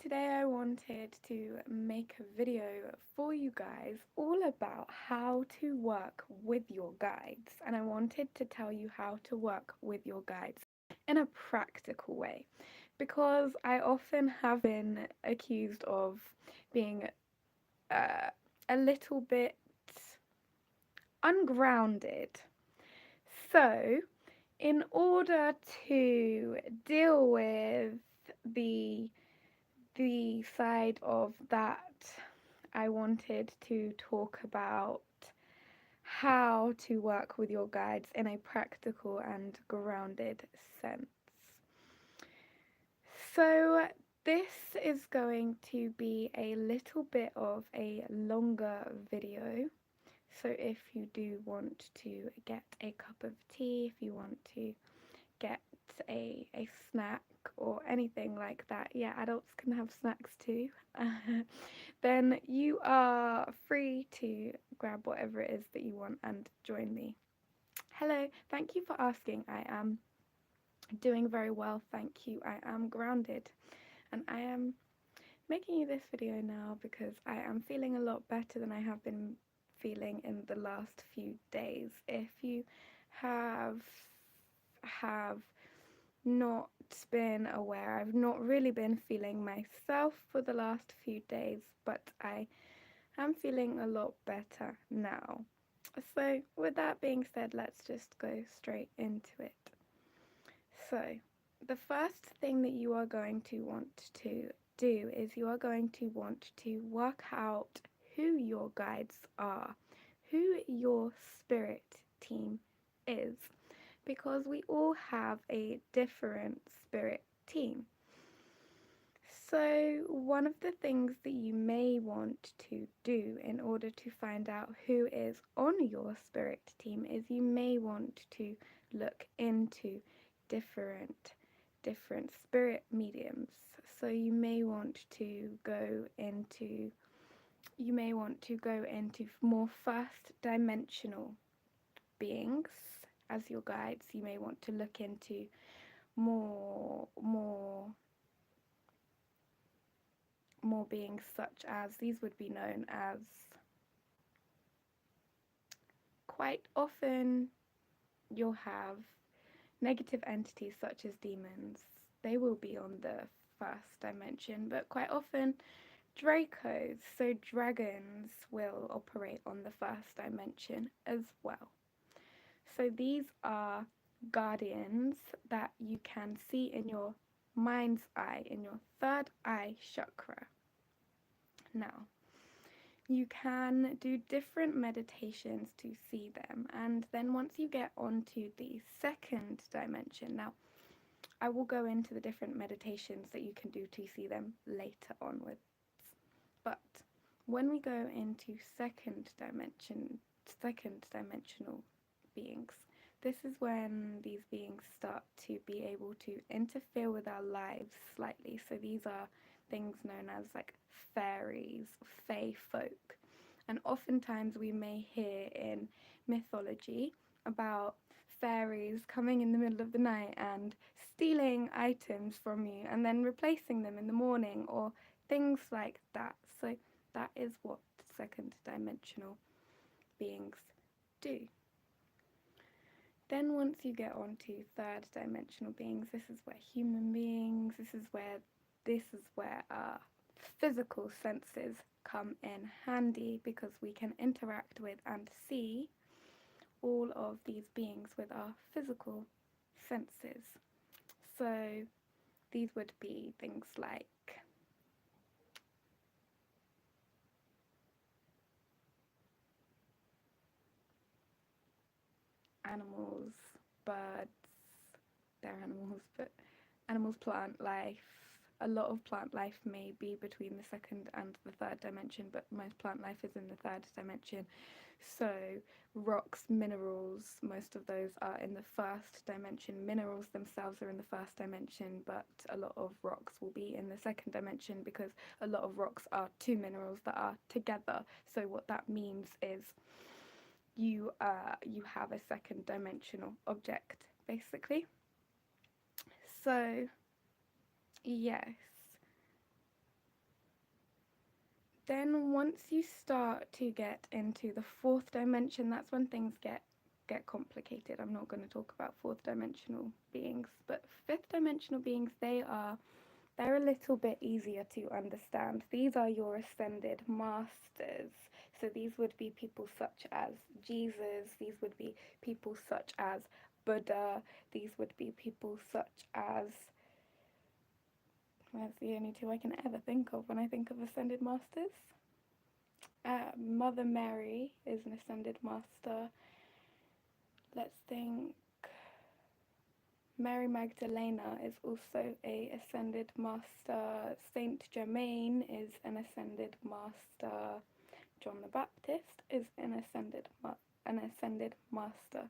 today I wanted to make a video for you guys all about how to work with your guides, and I wanted to tell you how to work with your guides in a practical way because I often have been accused of being uh, a little bit ungrounded. So, in order to deal with the the side of that, I wanted to talk about how to work with your guides in a practical and grounded sense. So, this is going to be a little bit of a longer video. So, if you do want to get a cup of tea, if you want to get a snack or anything like that, yeah, adults can have snacks too, then you are free to grab whatever it is that you want and join me. Hello, thank you for asking. I am doing very well, thank you. I am grounded and I am making you this video now because I am feeling a lot better than I have been feeling in the last few days. If you have not been aware, I've not really been feeling myself for the last few days, but I am feeling a lot better now. So, with that being said, let's just go straight into it. So, the first thing that you are going to want to do is you are going to want to work out who your guides are, who your spirit team is, because we all have a different spirit team. So, one of the things that you may want to do in order to find out who is on your spirit team is you may want to look into different spirit mediums. So you may want to go into more first dimensional beings as your guides. You may want to look into more beings such as, these would be known as, quite often you'll have negative entities such as demons. They will be on the first dimension, but quite often Dracos, so dragons, will operate on the first dimension as well. So these are guardians that you can see in your mind's eye, in your third eye chakra. Now, you can do different meditations to see them, and then once you get onto the second dimension, now I will go into the different meditations that you can do to see them later onwards, but when we go into second dimensional beings, this is when these beings start to be able to interfere with our lives slightly. So these are things known as like fairies, fae folk. And oftentimes we may hear in mythology about fairies coming in the middle of the night and stealing items from you and then replacing them in the morning, or things like that. So that is what second dimensional beings do. Then once you get on to third dimensional beings, this is where our physical senses come in handy, because we can interact with and see all of these beings with our physical senses. So these would be things like animals, birds, they're animals, but animals, plant life. A lot of plant life may be between the second and the third dimension, but most plant life is in the third dimension. So rocks, minerals, most of those are in the first dimension. Minerals themselves are in the first dimension, but a lot of rocks will be in the second dimension, because a lot of rocks are two minerals that are together. So what that means is you have a second dimensional object, basically. So yes, Then once you start to get into the fourth dimension, that's when things get complicated. I'm not going to talk about fourth dimensional beings, but fifth dimensional beings, they're a little bit easier to understand. These are your ascended masters. So these would be people such as Jesus, these would be people such as Buddha, these would be people such as, that's the only two I can ever think of when I think of ascended masters. Mother Mary is an ascended master. Let's think. Mary Magdalena is also a ascended master. Saint Germain is an ascended master. John the Baptist is an ascended master.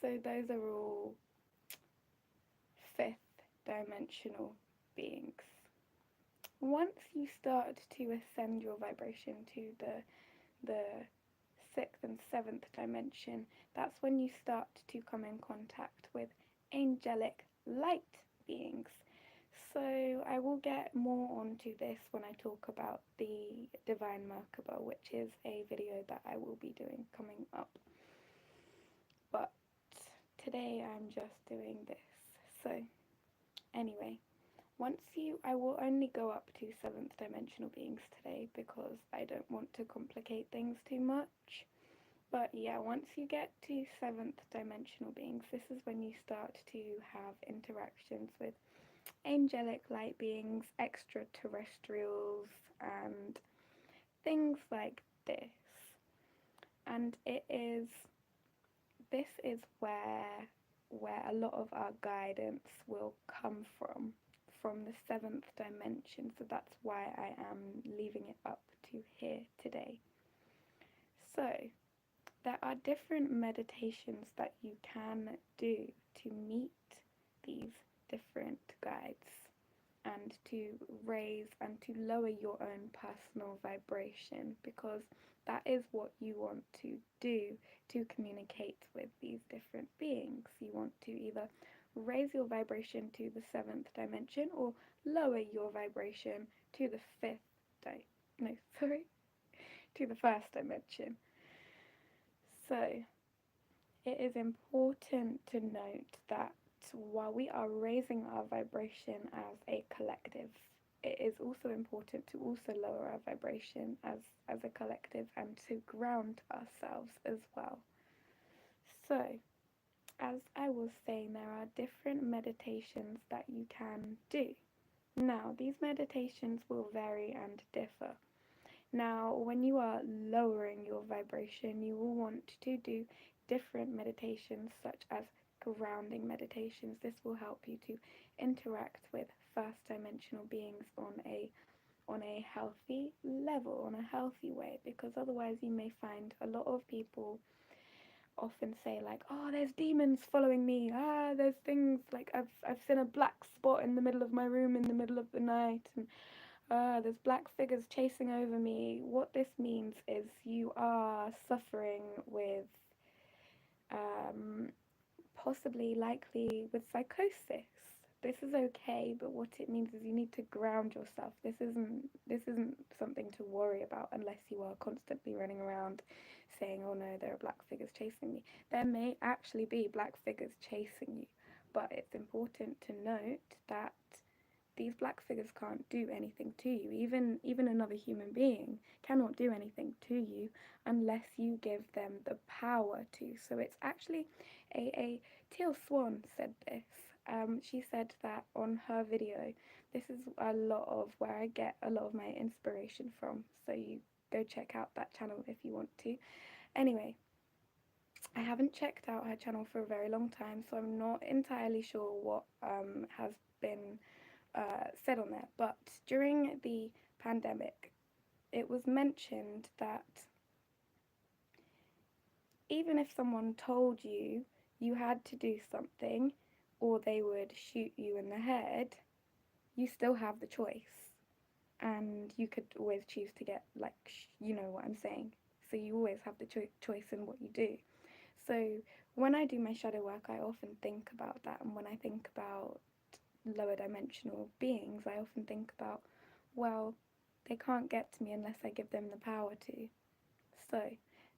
So those are all fifth dimensional beings. Once you start to ascend your vibration to the sixth and seventh dimension, that's when you start to come in contact with angelic light beings. So I will get more onto this when I talk about the Divine Merkaba, which is a video that I will be doing coming up. But today I'm just doing this. So anyway, I will only go up to seventh dimensional beings today because I don't want to complicate things too much. But yeah, once you get to seventh dimensional beings, this is when you start to have interactions with angelic light beings, extraterrestrials, and things like this. And this is where a lot of our guidance will come from the seventh dimension. So that's why I am leaving it up to here today. So there are different meditations that you can do to meet these different guides and to raise and to lower your own personal vibration, because that is what you want to do to communicate with these different beings. You want to either raise your vibration to the seventh dimension or lower your vibration to the to the first dimension. So it is important to note that while we are raising our vibration as a collective, it is also important to also lower our vibration as a collective and to ground ourselves as well. So, as I was saying, there are different meditations that you can do. Now, these meditations will vary and differ. Now, when you are lowering your vibration, you will want to do different meditations such as grounding meditations. This will help you to interact with first dimensional beings on a healthy level, on a healthy way, because otherwise you may find a lot of people often say like, oh, there's demons following me, there's things like I've seen a black spot in the middle of my room in the middle of the night, and there's black figures chasing over me. What this means is you are suffering with possibly likely with psychosis. This is okay, but what it means is you need to ground yourself. This isn't something to worry about unless you are constantly running around saying, oh no, there are black figures chasing me. There may actually be black figures chasing you, but it's important to note that these black figures can't do anything to you. Even another human being cannot do anything to you unless you give them the power to. So it's actually a Teal Swan said this. She said that on her video. This is a lot of where I get a lot of my inspiration from. So you go check out that channel if you want to. Anyway, I haven't checked out her channel for a very long time, so I'm not entirely sure what has been said on there, but during the pandemic, it was mentioned that even if someone told you you had to do something or they would shoot you in the head, you still have the choice. And you could always choose to get, like, you know what I'm saying. So you always have the choice in what you do. So when I do my shadow work, I often think about that. And when I think about lower dimensional beings, I often think about, well, they can't get to me unless I give them the power to. So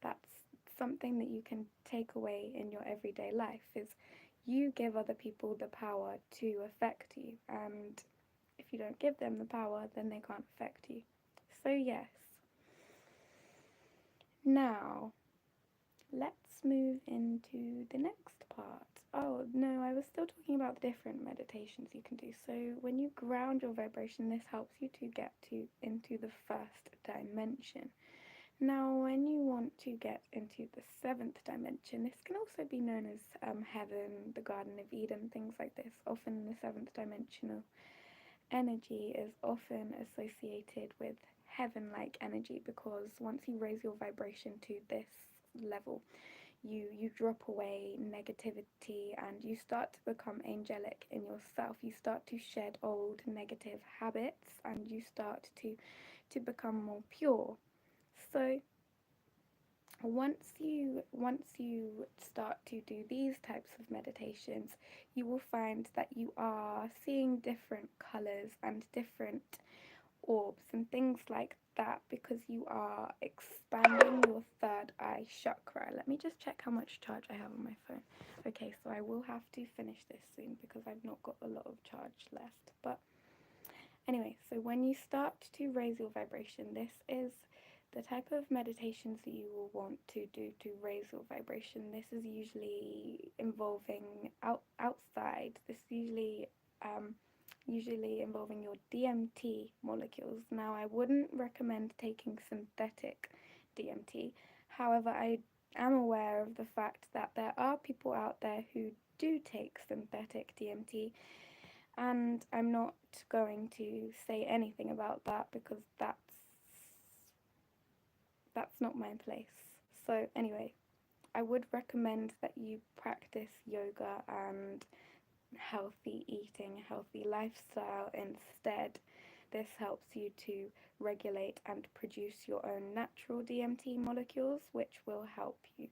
that's something that you can take away in your everyday life is you give other people the power to affect you, and if you don't give them the power, then they can't affect you. So yes. Now, let's move into the next part. Oh, no, I was still talking about the different meditations you can do. So, when you ground your vibration, this helps you to get into the first dimension. Now, when you want to get into the seventh dimension, this can also be known as heaven, the Garden of Eden, things like this. Often, the seventh dimensional energy is often associated with heaven like energy because once you raise your vibration to this level, you drop away negativity and you start to become angelic in yourself. You start to shed old negative habits and you start to become more pure. So once you start to do these types of meditations, you will find that you are seeing different colors and different orbs and things like that because you are expanding your third eye chakra. Let me just check how much charge I have on my phone. Okay, so I will have to finish this soon because I've not got a lot of charge left. But anyway, so when you start to raise your vibration, this is the type of meditations that you will want to do to raise your vibration. This is usually involving outside. This usually involving your DMT molecules. Now, I wouldn't recommend taking synthetic DMT. However, I am aware of the fact that there are people out there who do take synthetic DMT, and I'm not going to say anything about that because that's not my place. So anyway, I would recommend that you practice yoga and healthy eating, healthy lifestyle instead. This helps you to regulate and produce your own natural DMT molecules, which will help you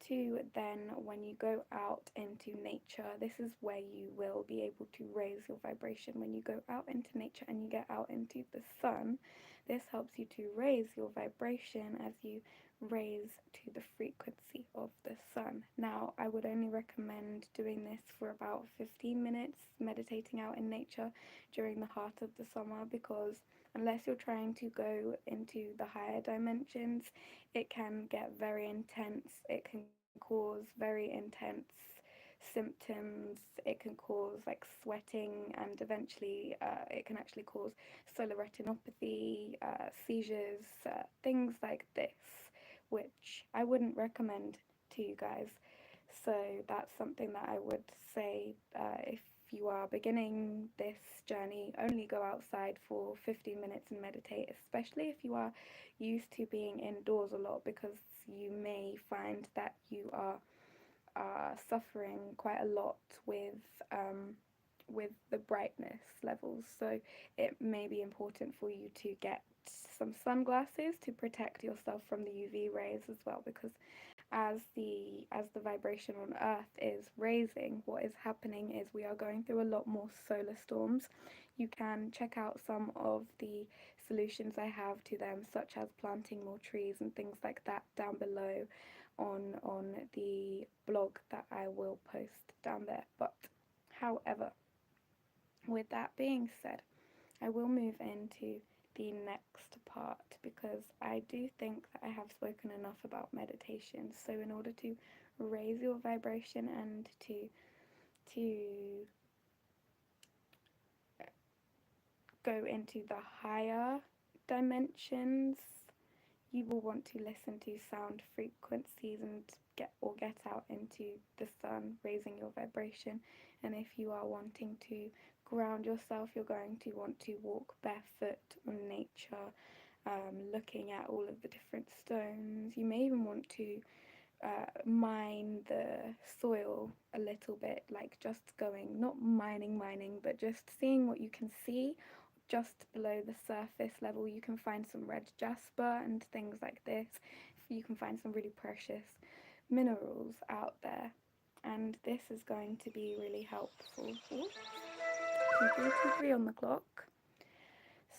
to then, when you go out into nature, this is where you will be able to raise your vibration. When you go out into nature and you get out into the sun, this helps you to raise your vibration as you raise to the frequency of the sun. Now, I would only recommend doing this for about 15 minutes, meditating out in nature during the heart of the summer, because unless you're trying to go into the higher dimensions, it can get very intense. It can cause very intense symptoms. It can cause like sweating, and eventually it can actually cause solar retinopathy, seizures, things like this, which I wouldn't recommend to you guys. So that's something that I would say, if you are beginning this journey, only go outside for 15 minutes and meditate, especially if you are used to being indoors a lot, because you may find that you are suffering quite a lot with the brightness levels. So it may be important for you to get some sunglasses to protect yourself from the UV rays as well, because as the vibration on Earth is raising, what is happening is we are going through a lot more solar storms. You can check out some of the solutions I have to them, such as planting more trees and things like that, down below on the blog that I will post down there. But however, with that being said, I will move into the next part because I do think that I have spoken enough about meditation. So in order to raise your vibration and to go into the higher dimensions, you will want to listen to sound frequencies and get out into the sun, raising your vibration. And if you are wanting to ground yourself, you're going to want to walk barefoot on nature, looking at all of the different stones. You may even want to mine the soil a little bit, like just going, not mining, but just seeing what you can see just below the surface level. You can find some red jasper and things like this. You can find some really precious minerals out there, and this is going to be really helpful. 3:33 on the clock.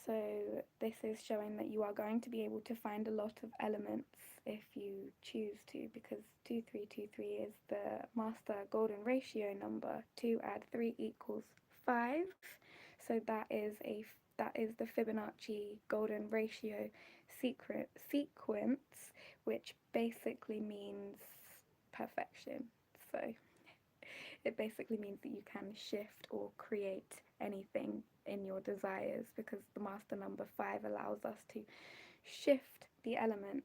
So this is showing that you are going to be able to find a lot of elements if you choose to, because 2323 is the master golden ratio number. 2 add 3 equals 5. So that is the Fibonacci golden ratio sequence, which basically means perfection. So it basically means that you can shift or create anything in your desires, because the master number 5 allows us to shift the elements.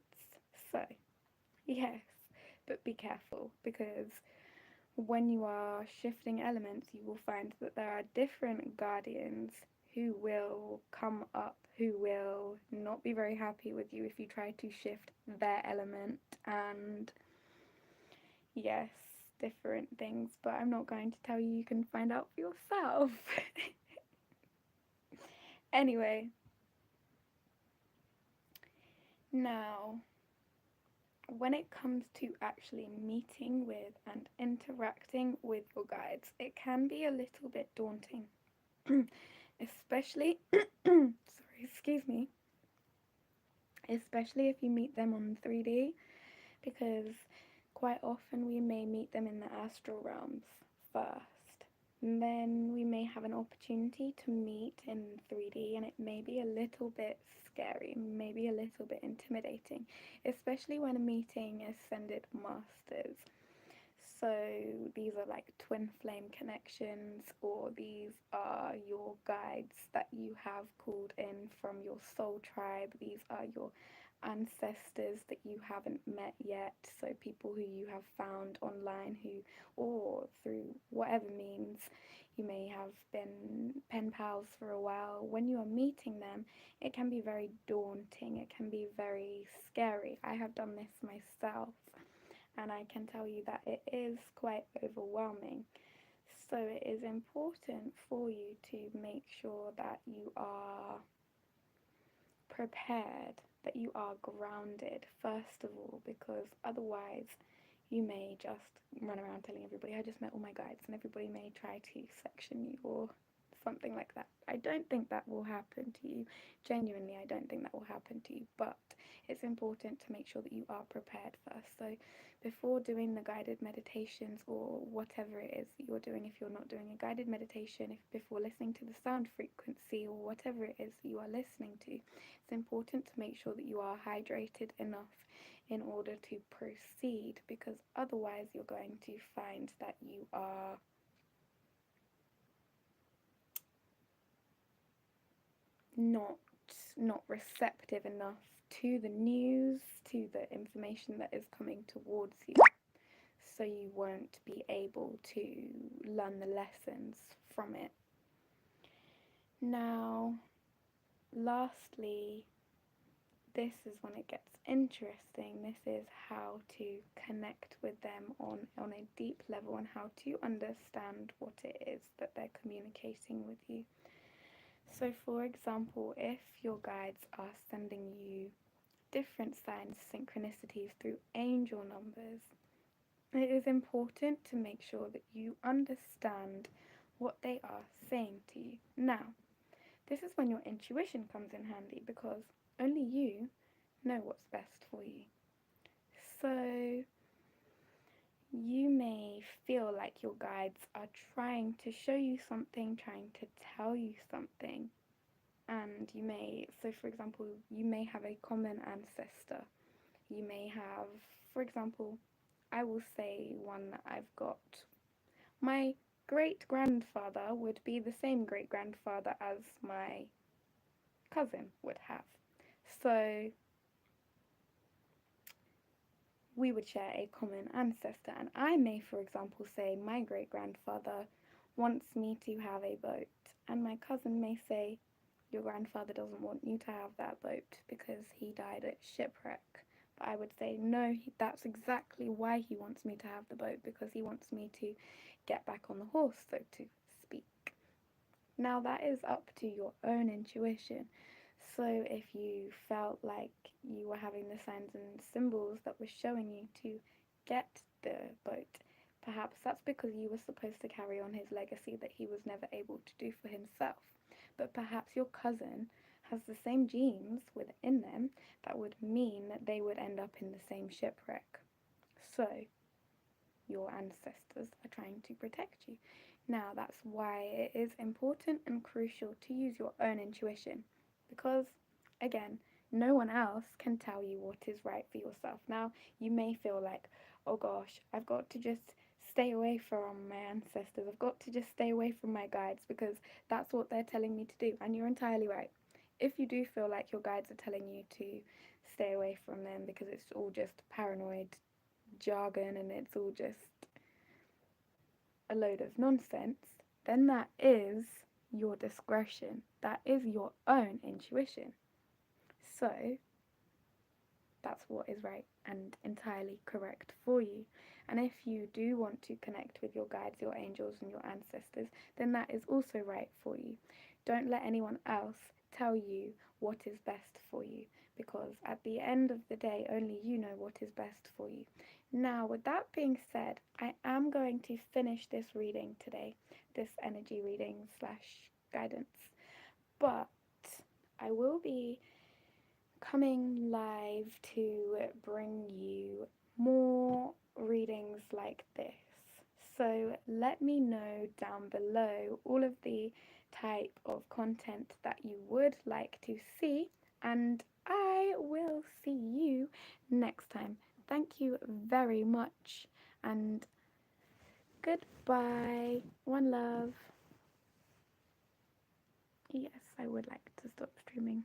So, yes, but be careful, because when you are shifting elements, you will find that there are different guardians who will come up, who will not be very happy with you if you try to shift their element, and yes, different things, but I'm not going to tell you, you can find out for yourself. Anyway, now when it comes to actually meeting with and interacting with your guides, it can be a little bit daunting, especially, sorry, excuse me, especially if you meet them on 3D, because quite often we may meet them in the astral realms first. And then we may have an opportunity to meet in 3D, and it may be a little bit scary, maybe a little bit intimidating, especially when a meeting ascended masters. So these are like twin flame connections, or these are your guides that you have called in from your soul tribe. These are your ancestors that you haven't met yet, so people who you have found online, who, or through whatever means, you may have been pen pals for a while. When you are meeting them, it can be very daunting, it can be very scary. I have done this myself, and I can tell you that it is quite overwhelming. So it is important for you to make sure that you are prepared, that you are grounded first of all, because otherwise you may just run around telling everybody, I just met all my guides, and everybody may try to section you or something like that. I don't think that will happen to you. Genuinely, I don't think that will happen to you, but it's important to make sure that you are prepared first. So before doing the guided meditations, or whatever it is that you're doing, if you're not doing a guided meditation, if before listening to the sound frequency, or whatever it is that you are listening to, it's important to make sure that you are hydrated enough in order to proceed, because otherwise you're going to find that you are not receptive enough to the news, to the information that is coming towards you. So you won't be able to learn the lessons from it. Now, lastly, this is when it gets interesting. This is how to connect with them on a deep level, and how to understand what it is that they're communicating with you. So for example, if your guides are sending you different signs, synchronicities through angel numbers, it is important to make sure that you understand what they are saying to you. Now, this is when your intuition comes in handy, because only you know what's best for you. So you may feel like your guides are trying to show you something, trying to tell you something, and you may, so for example, you may have a common ancestor. You may have, for example, I will say one that I've got. My great grandfather would be the same great grandfather as my cousin would have. So we would share a common ancestor, and I may, for example, say my great grandfather wants me to have a boat, and my cousin may say, your grandfather doesn't want you to have that boat because he died at shipwreck. But I would say, no, that's exactly why he wants me to have the boat, because he wants me to get back on the horse, so to speak. Now that is up to your own intuition. So if you felt like you were having the signs and symbols that were showing you to get the boat, perhaps that's because you were supposed to carry on his legacy that he was never able to do for himself. But perhaps your cousin has the same genes within them, that would mean that they would end up in the same shipwreck. So, your ancestors are trying to protect you. Now, that's why it is important and crucial to use your own intuition because, again, no one else can tell you what is right for yourself. Now, you may feel like, oh gosh, I've got to just stay away from my ancestors, I've got to just stay away from my guides because that's what they're telling me to do. And you're entirely right. If you do feel like your guides are telling you to stay away from them because it's all just paranoid jargon and it's all just a load of nonsense, then that is your discretion. That is your own intuition. So that's what is right and entirely correct for you. And if you do want to connect with your guides, your angels, and your ancestors, then that is also right for you. Don't let anyone else tell you what is best for you because at the end of the day, only you know what is best for you. Now, with that being said, I am going to finish this reading today, this energy reading slash guidance, but I will be coming live to bring you more readings like this. So let me know down below all of the type of content that you would like to see, and I will see you next time. Thank you very much, and goodbye. One love. Yes, I would like to stop streaming.